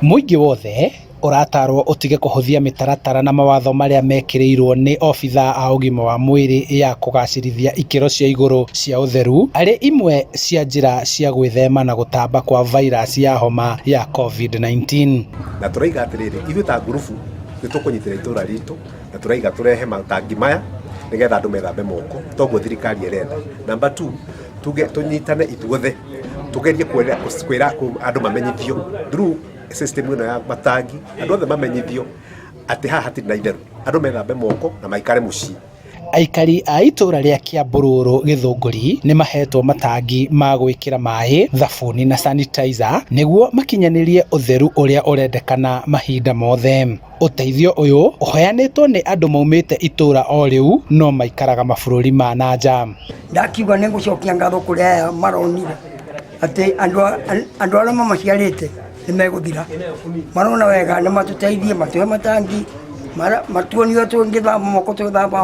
Muingi wothe uratarwo utige kuhuthia mitaratara na mawatho maria mekirirwo ni obitha a ugima wa mwiri ya kugacirithia ikiro cia iguru cia utheru ari imwe cia njira cia gwithema na gutamba kwa virus ya homa ya COVID-19. Na turaiga atiriri ithu ta ngurubu nitukunyitira itura ritu na turaiga turehe matangi maya nigetha andu methambe moko toguo thirikari irenda. Number 2 tunyitane ithuothe tugerie kwira andu mamenyithio through system ino ya matangi andu othe mamenyithio ati haha hatirĩ na itheru andu methambe moko na maikare mucii. Aikari a itura ria Kiambururu Githunguri ni mahetwo matangi ma gwikira mai, thabuni na sanitizer niguo makinyanirie utheru uria urendekana mahinda mothe. Uteithio uyu uheanitwo ni andu maumite itura o riu no maikaraga mabururi ma nanja. Ndakiuga ni gucokia ngatho kuri aya maronire ati andu aria mamaciarite ni meguthira marona wega ni matuteithie matuhe matangi matuonio tungithamba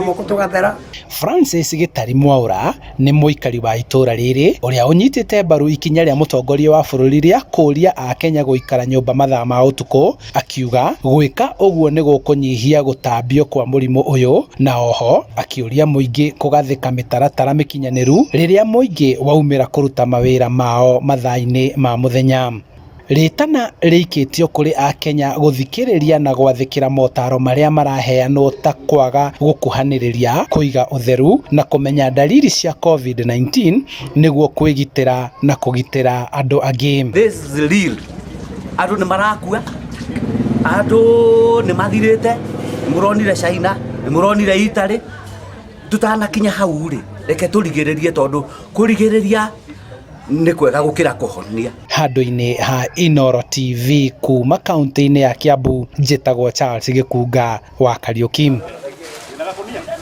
moko tugathera. Francis Gitari Mwaura ni muikari wa itura riri uria unyitite mbaru ikinya ria mutongoria wa bururi ria kuria a Kenya guikara nyumba mathaa ma utuku, akiuga gwika uguo ni gukunyihia gutambio kwa murimu uyu, na oho akiuria muingi kugathika mitaratara mikinyaniru riria muingi waumira kuruta mawira mao mathaa-ini ma muthenya. Ritana riikitio kuri a Kenya guthikiriria na gwathikira motaro maria maraheanwo ta kwaga gukuhaniriria, kuiga utheru na kumenya dalili cia COVID-19 niguo kwigitira na kugitira andu angi. This is real. Andu ni marakua, andu ni mathirite, muronire China, muronire Italy, tutanakinya hau ri reke turigiririe tondu kurigiriria ni kwega gukira kuhonia. Handu-ini ha Inooro TV kuma kaunti-ini ya Kiambu, njitagwo Charles Gikunga wa Kariuki.